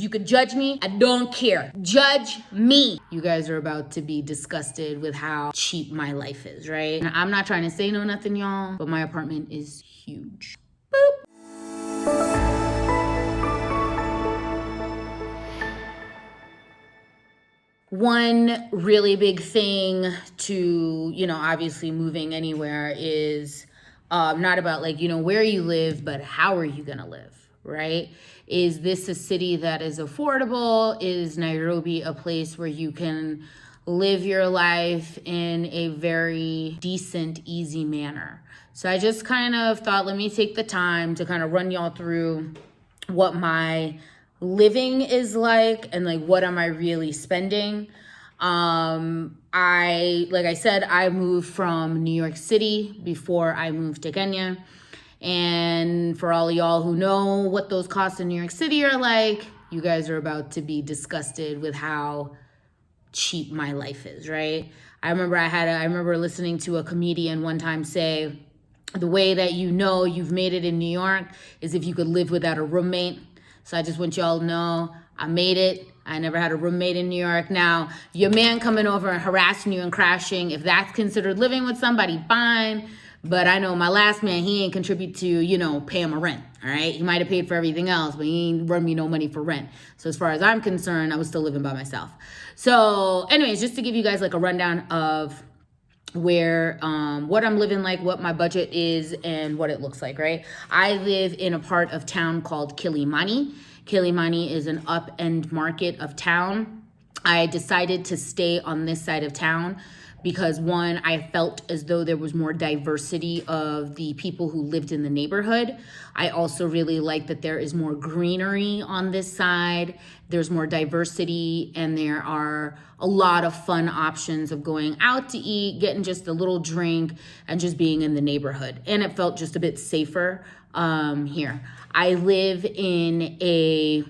You could judge me. I don't care. Judge me. You guys are about to be disgusted with how cheap my life is, right? And I'm not trying to say no nothing, y'all, but my apartment is huge. Boop. One really big thing to, obviously moving anywhere is not about where you live, but how are you going to live, right? Is this a city that is affordable? Is Nairobi a place where you can live your life in a very decent, easy manner? So I just kind of thought, let me take the time to kind of run y'all through what my living is like and what am I really spending. Like I said, I moved from New York City before I moved to Kenya. And for all of y'all who know what those costs in New York City are like, you guys are about to be disgusted with how cheap my life is, right? I remember listening to a comedian one time say, the way that you've made it in New York is if you could live without a roommate. So I just want y'all to know I made it. I never had a roommate in New York. Now, your man coming over and harassing you and crashing, if that's considered living with somebody, fine. But I know my last man, he ain't contribute to, pay him a rent, all right? He might have paid for everything else, but he ain't run me no money for rent. So as far as I'm concerned, I was still living by myself. So anyways, just to give you guys a rundown of where what I'm living like, what my budget is, and what it looks like, right? I live in a part of town called Kilimani. Kilimani is an up-end market of town. I decided to stay on this side of town because one, I felt as though there was more diversity of the people who lived in the neighborhood. I also really like that there is more greenery on this side. There's more diversity and there are a lot of fun options of going out to eat, getting just a little drink and just being in the neighborhood. And it felt just a bit safer here. I live in a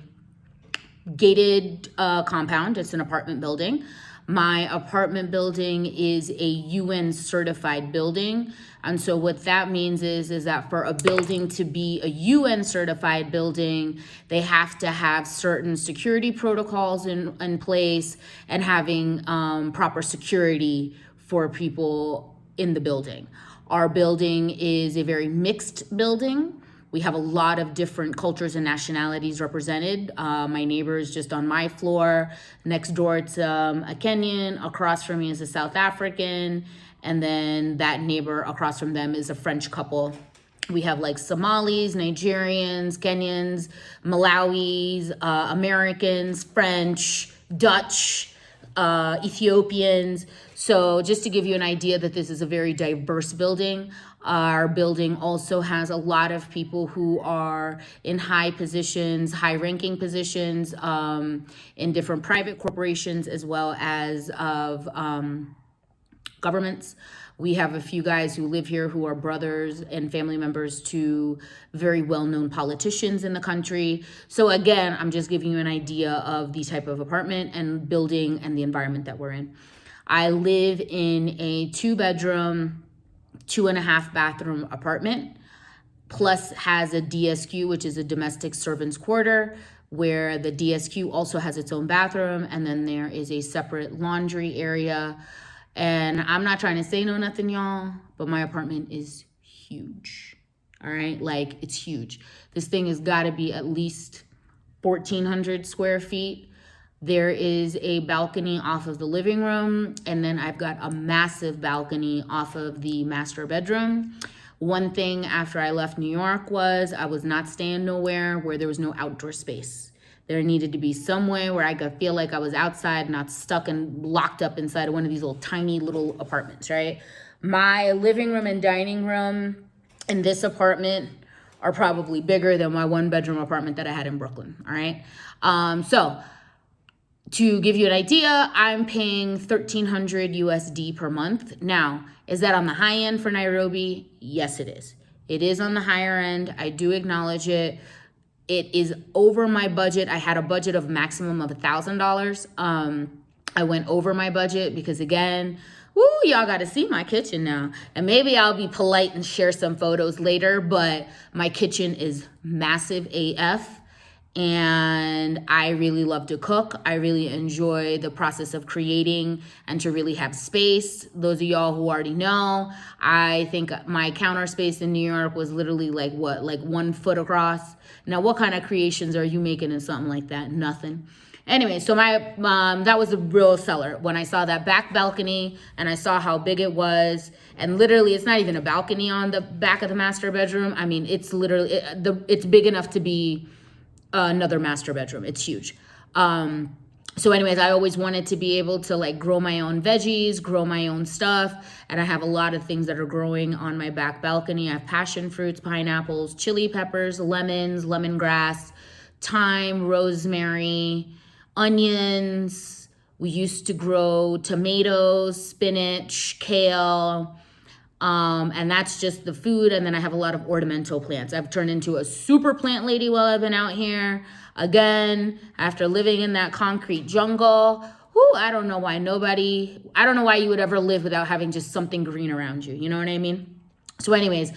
gated compound. It's an apartment building. My apartment building is a UN certified building. And so what that means is that for a building to be a UN certified building, they have to have certain security protocols in place and having proper security for people in the building. Our building is a very mixed building. We have a lot of different cultures and nationalities represented. My neighbor is just on my floor. Next door, it's a Kenyan. Across from me is a South African. And then that neighbor across from them is a French couple. We have Somalis, Nigerians, Kenyans, Malawis, Americans, French, Dutch, Ethiopians. So just to give you an idea that this is a very diverse building. Our building also has a lot of people who are in high positions, high ranking positions in different private corporations as well as of governments. We have a few guys who live here who are brothers and family members to very well-known politicians in the country. So again, I'm just giving you an idea of the type of apartment and building and the environment that we're in. I live in a 2-bedroom, 2.5 bathroom apartment, plus has a DSQ, which is a domestic servants quarter, where the DSQ also has its own bathroom. And then there is a separate laundry area. And I'm not trying to say no nothing, y'all, but my apartment is huge. All right. It's huge. This thing has got to be at least 1,400 square feet. There is a balcony off of the living room, and then I've got a massive balcony off of the master bedroom. One thing after I left New York was I was not staying nowhere where there was no outdoor space. There needed to be some way where I could feel like I was outside, not stuck and locked up inside of one of these little tiny little apartments, right? My living room and dining room in this apartment are probably bigger than my 1-bedroom apartment that I had in Brooklyn, all right? So to give you an idea, I'm paying 1,300 USD per month. Now, is that on the high end for Nairobi? Yes, it is. It is on the higher end. I do acknowledge it. It is over my budget. I had a budget of maximum of $1,000. I went over my budget because again, y'all got to see my kitchen now. And maybe I'll be polite and share some photos later, but my kitchen is massive AF. and I really love to cook. I really enjoy the process of creating and to really have space. Those of y'all who already know, I think my counter space in New York was literally like 1 foot across. Now, what kind of creations are you making in something like that? Nothing. Anyway, so my that was a real seller. When I saw that back balcony and I saw how big it was, and literally it's not even a balcony on the back of the master bedroom. I mean, it's literally, it's big enough to be another master bedroom. It's huge. So anyways, I always wanted to be able to like grow my own veggies, grow my own stuff. And I have a lot of things that are growing on my back balcony. I have passion fruits, pineapples, chili peppers, lemons, lemongrass, thyme, rosemary, onions. We used to grow tomatoes, spinach, kale, and that's just the food. And then I have a lot of ornamental plants. I've turned into a super plant lady while I've been out here. Again, after living in that concrete jungle, I don't know why you would ever live without having just something green around you. You know what I mean? So anyways,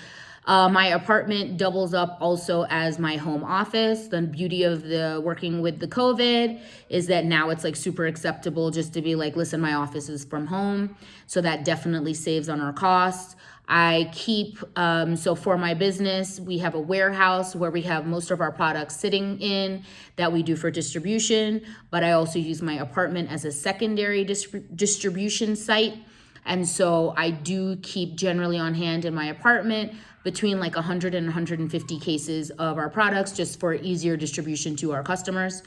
my apartment doubles up also as my home office. The beauty of the working with the COVID is that now it's like super acceptable just to be like, listen, my office is from home. So that definitely saves on our costs. I keep, so for my business, we have a warehouse where we have most of our products sitting in that we do for distribution, but I also use my apartment as a secondary distribution site. And so I do keep generally on hand in my apartment between like 100 and 150 cases of our products just for easier distribution to our customers.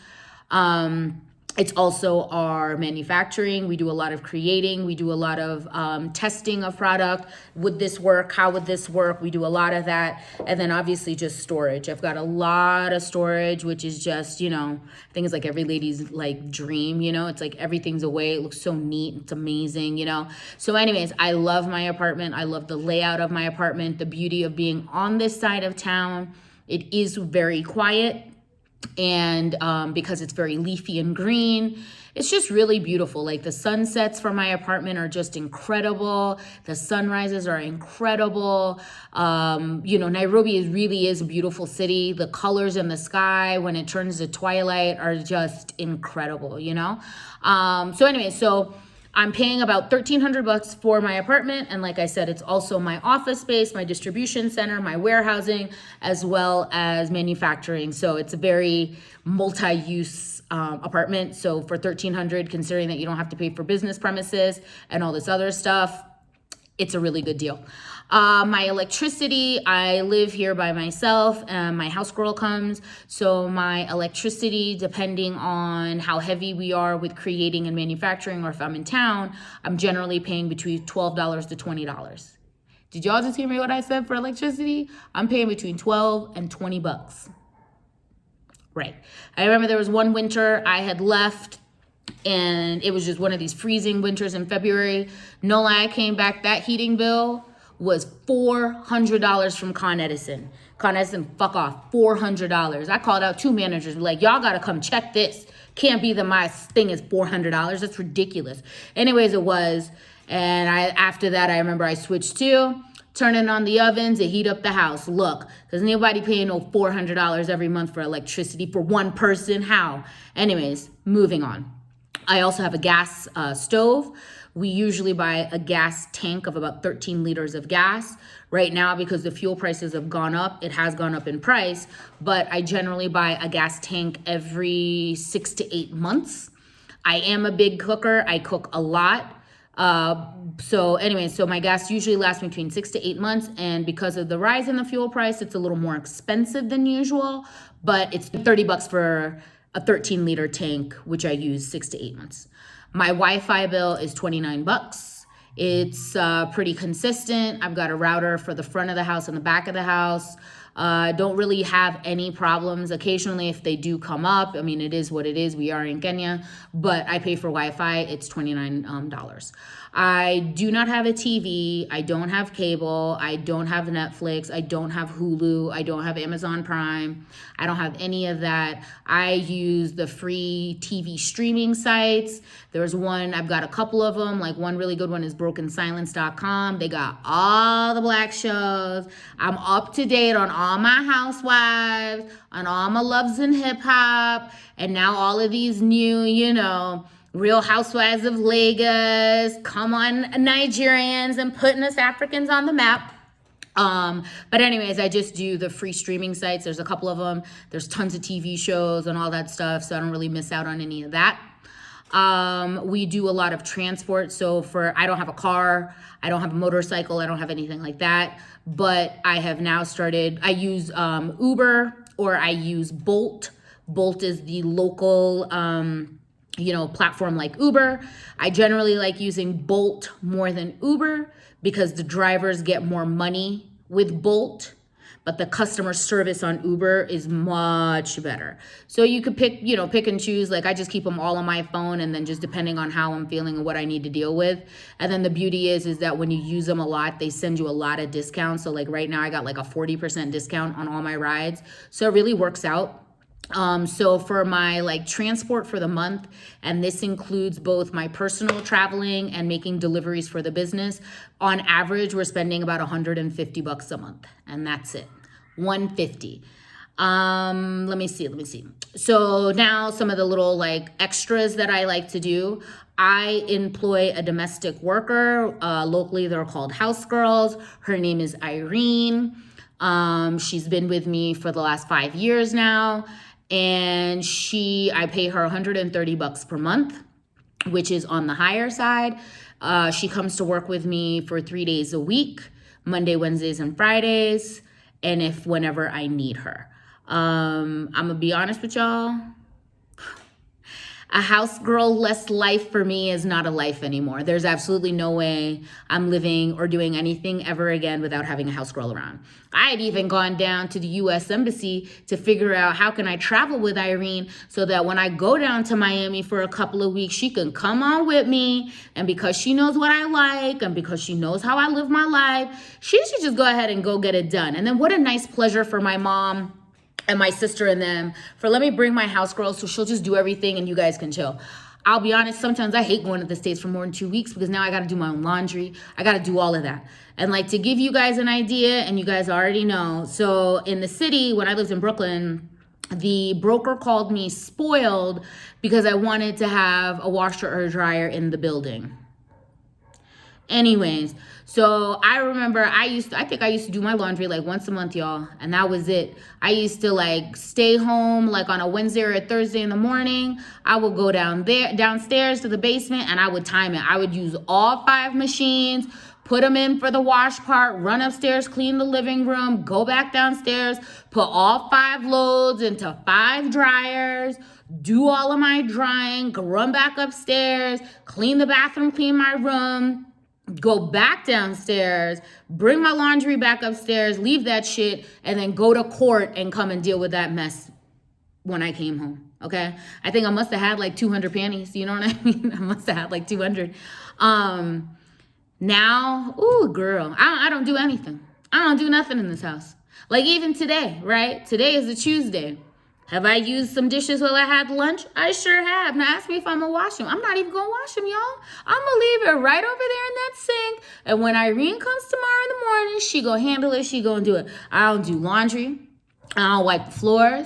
It's also our manufacturing. We do a lot of creating. We do a lot of testing of product. Would this work? How would this work? We do a lot of that. And then obviously just storage. I've got a lot of storage, which is just, I think it's like every lady's like dream, it's like everything's away. It looks so neat. It's amazing, So anyways, I love my apartment. I love the layout of my apartment. The beauty of being on this side of town. It is very quiet. And because it's very leafy and green, it's just really beautiful. Like the sunsets from my apartment are just incredible. The sunrises are incredible. Nairobi really is a beautiful city. The colors in the sky when it turns to twilight are just incredible, So I'm paying about $1,300 for my apartment. And like I said, it's also my office space, my distribution center, my warehousing, as well as manufacturing. So it's a very multi-use apartment. So for $1,300, considering that you don't have to pay for business premises and all this other stuff, it's a really good deal. My electricity, I live here by myself and my Housegirl comes. So my electricity, depending on how heavy we are with creating and manufacturing, or if I'm in town, I'm generally paying between $12 to $20. Did y'all just hear me what I said for electricity? I'm paying between $12 and $20. Right. I remember there was one winter I had left, and it was just one of these freezing winters in February. No lie, I came back, that heating bill was $400 from Con Edison. Con Edison, fuck off, $400. I called out 2 managers, like, y'all gotta come check this. Can't be that my thing is $400. That's ridiculous. Anyways, it was. And after that, I remember I switched to turning on the ovens and heat up the house. Look, there's nobody paying no $400 every month for electricity for one person. How? Anyways, moving on. I also have a gas stove. We usually buy a gas tank of about 13 liters of gas. Right now, because the fuel prices have gone up, it has gone up in price, but I generally buy a gas tank every 6 to 8 months. I am a big cooker. I cook a lot. So my gas usually lasts between 6 to 8 months. And because of the rise in the fuel price, it's a little more expensive than usual, but it's $30 for a 13-liter tank, which I use 6 to 8 months. My Wi-Fi bill is $29. It's pretty consistent. I've got a router for the front of the house and the back of the house. Don't really have any problems. Occasionally, if they do come up, it is what it is. We are in Kenya, but I pay for Wi-Fi. It's $29. I do not have a TV. I don't have cable. I don't have Netflix. I don't have Hulu. I don't have Amazon Prime. I don't have any of that. I use the free TV streaming sites. There's one, I've got a couple of them. Like one really good one is brokensilence.com. They got all the Black shows. I'm up to date on all my housewives, on all my loves in hip hop, and now all of these new, Real Housewives of Lagos, come on Nigerians, and putting us Africans on the map. But anyways, I just do the free streaming sites. There's a couple of them. There's tons of TV shows and all that stuff, so I don't really miss out on any of that. We do a lot of transport. So I don't have a car, I don't have a motorcycle, I don't have anything like that. But I have now started, I use Uber, or I use Bolt. Bolt is the local, platform like Uber. I generally like using Bolt more than Uber because the drivers get more money with Bolt, but the customer service on Uber is much better. So you could pick and choose. Like, I just keep them all on my phone, and then just depending on how I'm feeling and what I need to deal with. And then the beauty is that when you use them a lot, they send you a lot of discounts. So like right now I got like a 40% discount on all my rides. So it really works out. So for my transport for the month, and this includes both my personal traveling and making deliveries for the business, on average, we're spending about $150 a month, and that's it. 150. Let me see. So now some of the little extras that I like to do. I employ a domestic worker. Locally, they're called Housegirls. Her name is Irene. She's been with me for the last 5 years now. And I pay her $130 per month, which is on the higher side. She comes to work with me for 3 days a week, Monday, Wednesdays, and Fridays, and whenever I need her. I'm gonna be honest with y'all. A house girl-less life for me is not a life anymore. There's absolutely no way I'm living or doing anything ever again without having a house girl around. I had even gone down to the U.S. Embassy to figure out how can I travel with Irene so that when I go down to Miami for a couple of weeks, she can come on with me. And because she knows what I like and because she knows how I live my life, she should just go ahead and go get it done. And then what a nice pleasure for my mom and my sister and them for let me bring my house girl so she'll just do everything and you guys can chill. I'll be honest, sometimes I hate going to the States for more than 2 weeks because now I got to do my own laundry. I got to do all of that. And to give you guys an idea, and you guys already know, so in the city, when I lived in Brooklyn, the broker called me spoiled because I wanted to have a washer or a dryer in the building. Anyways, so I remember I think I used to do my laundry once a month, y'all, and that was it. I used to stay home on a Wednesday or a Thursday in the morning. I would go downstairs to the basement, and I would time it. I would use all 5 machines, put them in for the wash part, run upstairs, clean the living room, go back downstairs, put all 5 loads into 5 dryers, do all of my drying, run back upstairs, clean the bathroom, clean my room, go back downstairs, bring my laundry back upstairs, leave that shit, and then go to court and come and deal with that mess when I came home, okay? I think I must have had 200 panties, you know what I mean? I must have had 200. Now, ooh, girl, I don't do anything. I don't do nothing in this house. Even today, right? Today is a Tuesday. Have I used some dishes while I had lunch? I sure have. Now ask me if I'm gonna wash them. I'm not even gonna wash them, y'all. I'm gonna leave it right over there in that sink. And when Irene comes tomorrow in the morning, she gonna handle it. She gonna do it. I don't do laundry. I don't wipe the floors.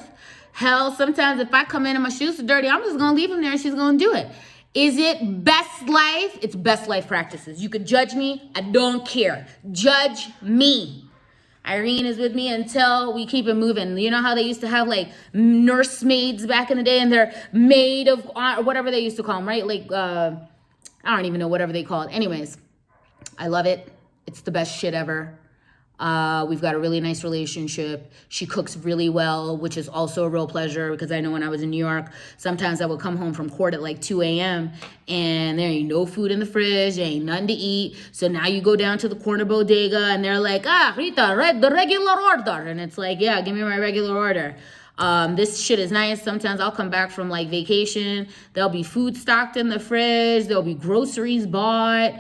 Hell, sometimes if I come in and my shoes are dirty, I'm just gonna leave them there and she's gonna do it. Is it best life? It's best life practices. You could judge me. I don't care. Judge me. Irene is with me until we keep it moving. You know how they used to have nursemaids back in the day, and they're maid of whatever they used to call them, right? I don't even know, whatever they call it. Anyways, I love it. It's the best shit ever. We've got a really nice relationship. She cooks really well, which is also a real pleasure because I know when I was in New York, sometimes I would come home from court at 2 a.m. and there ain't no food in the fridge, there ain't nothing to eat. So now you go down to the corner bodega and they're like, Rita, the regular order. And it's yeah, give me my regular order. This shit is nice. Sometimes I'll come back from vacation. There'll be food stocked in the fridge. There'll be groceries bought.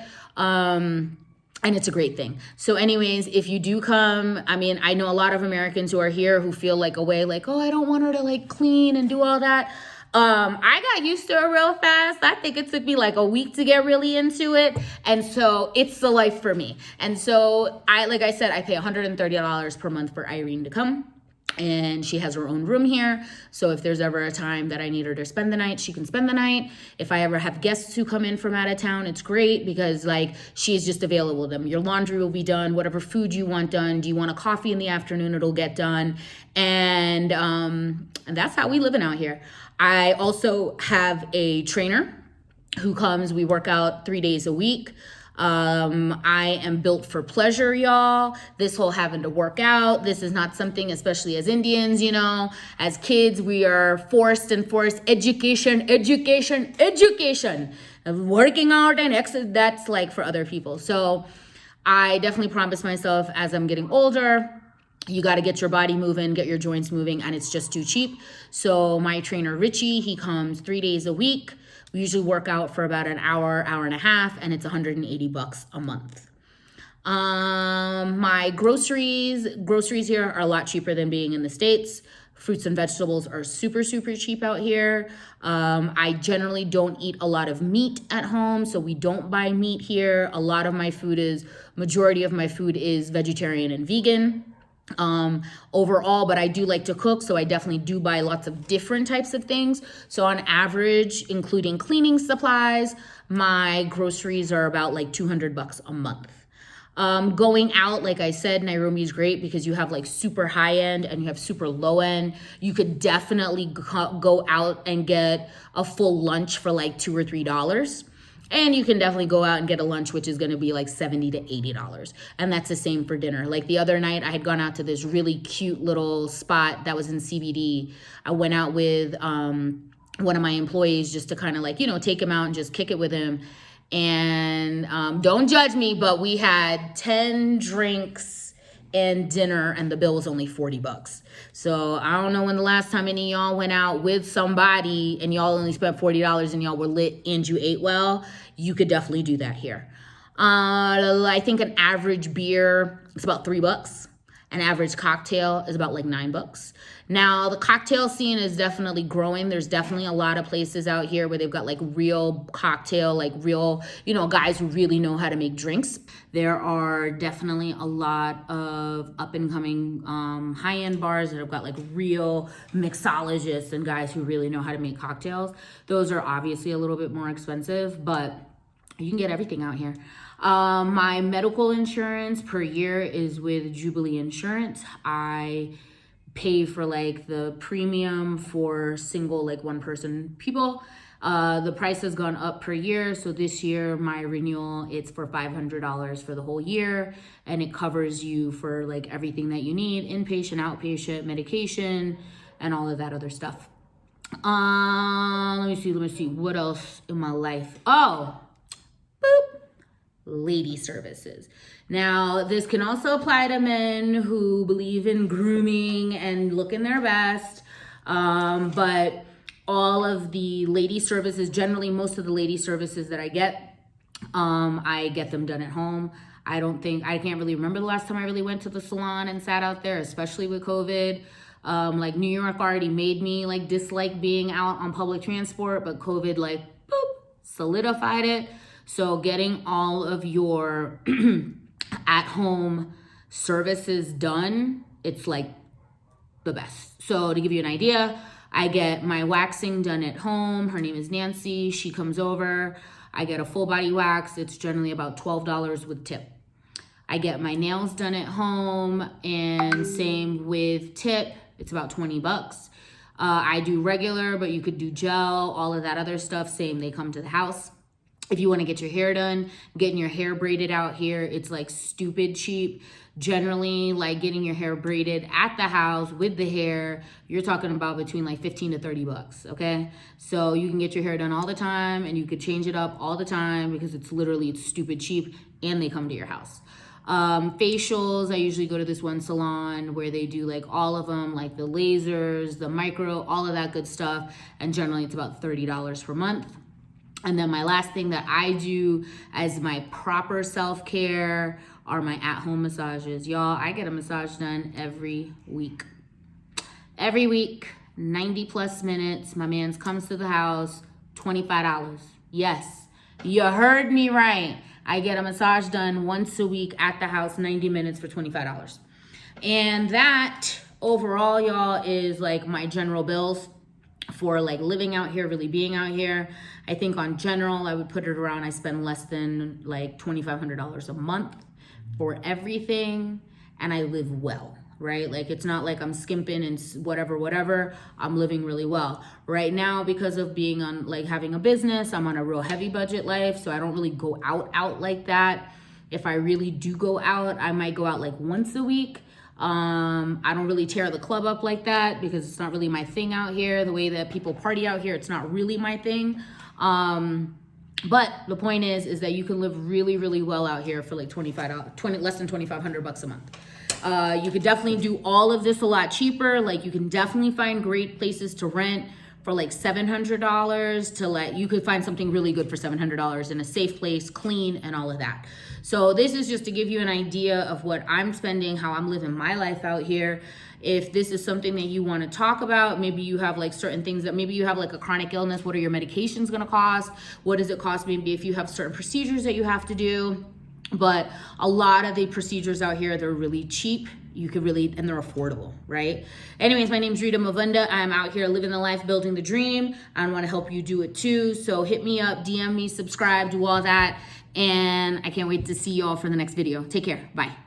And it's a great thing. So anyways, if you do come, I know a lot of Americans who are here who feel a way oh, I don't want her to clean and do all that. I got used to it real fast. I think it took me like a week to get really into it. And so it's the life for me. And so like I said, I pay $130 per month for Irene to come. And she has her own room here. So if there's ever a time that I need her to spend the night, she can spend the night. If I ever have guests who come in from out of town, it's great because like she's just available to them. Your laundry will be done, whatever food you want done. Do you want a coffee in the afternoon? It'll get done. And that's how we living out here. I also have a trainer who comes. We work out 3 days a week. I am built for pleasure, y'all. This whole having to work out, this is not something, especially as Indians, you know, as kids, we are forced education, working out and that's like for other people. So I definitely promise myself as I'm getting older, you got to get your body moving, get your joints moving, and it's just too cheap. So my trainer, Richie, he comes 3 days a week. We usually work out for about an hour, hour and a half, and it's $180 a month. My groceries here are a lot cheaper than being in the States. Fruits and vegetables are super, super cheap out here. I generally don't eat a lot of meat at home, so we don't buy meat here. Majority of my food is vegetarian and vegan. Overall, but I do like to cook, so I definitely do buy lots of different types of things. So on average, including cleaning supplies, my groceries are about like $200 a month. Going out, like I said, Nairobi is great because you have like super high end and you have super low end. You could definitely go out and get a full lunch for like $2 or $3. And you can definitely go out and get a lunch, which is going to be like $70 to $80. And that's the same for dinner. Like the other night, I had gone out to this really cute little spot that was in CBD. I went out with one of my employees just to kind of like, you know, take him out and just kick it with him. And don't judge me, but we had 10 drinks and dinner, and the bill was only $40. So I don't know when the last time any of y'all went out with somebody and y'all only spent $40 and y'all were lit and you ate well. You could definitely do that here. I think an average beer is about $3. An average cocktail is about like $9. Now, the cocktail scene is definitely growing. There's definitely a lot of places out here where they've got like real cocktail, like real, you know, guys who really know how to make drinks. There are definitely a lot of up and coming high-end bars that have got like real mixologists and guys who really know how to make cocktails. Those are obviously a little bit more expensive, but you can get everything out here. My medical insurance per year is with Jubilee Insurance. I pay for like the premium for single, like one person people. The price has gone up per year. So this year, my renewal, it's for $500 for the whole year. And it covers you for like everything that you need, inpatient, outpatient, medication, and all of that other stuff. Let me see. What else in my life? Oh, boop. Lady services. Now, this can also apply to men who believe in grooming and looking their best. But all of the lady services, generally most of the lady services that I get them done at home. I can't really remember the last time I really went to the salon and sat out there, especially with COVID. Like New York already made me like dislike being out on public transport, but COVID like boop, solidified it. So getting all of your at-home services done, it's like the best. So to give you an idea, I get my waxing done at home. Her name is Nancy. She comes over. I get a full body wax. It's generally about $12 with tip. I get my nails done at home, and same with tip. It's about $20. I do regular, but you could do gel, all of that other stuff. Same, they come to the house. If you want to get your hair done, getting your hair braided out here, it's like stupid cheap. Generally, like getting your hair braided at the house with the hair, you're talking about between like $15 to $30, okay? So you can get your hair done all the time, and you could change it up all the time because it's stupid cheap, and they come to your house. Facials, I usually go to this one salon where they do like all of them, like the lasers, the micro, all of that good stuff, and generally it's about $30 per month. And then my last thing that I do as my proper self-care are my at-home massages. Y'all, I get a massage done every week. Every week. 90 plus minutes. My man's comes to the house, $25. Yes, you heard me right. I get a massage done once a week at the house, 90 minutes for $25. And that overall, y'all, is like my general bills for like living out here, really being out here. I think on general, I would put it around, I spend less than like $2,500 a month for everything, and I live well, right? Like, it's not like I'm skimping and whatever. I'm living really well. Right now, because of being on, like, having a business, I'm on a real heavy budget life, so I don't really go out like that. If I really do go out, I might go out like once a week. I don't really tear the club up like that because it's not really my thing out here. The way that people party out here, it's not really my thing. But the point is that you can live really, really well out here for like less than $2,500 a month. You could definitely do all of this a lot cheaper. Like, you can definitely find great places to rent for like $700 you could find something really good for $700 in a safe place, clean, and all of that. So this is just to give you an idea of what I'm spending, how I'm living my life out here. If this is something that you want to talk about, maybe you have like certain things that maybe you have like a chronic illness. What are your medications going to cost? What does it cost? Maybe if you have certain procedures that you have to do. But a lot of the procedures out here, they're really cheap. You could really, and they're affordable, right? Anyways, my name's Rita Mavunda. I'm out here living the life, building the dream. I want to help you do it too. So hit me up, DM me, subscribe, do all that. And I can't wait to see you all for the next video. Take care. Bye.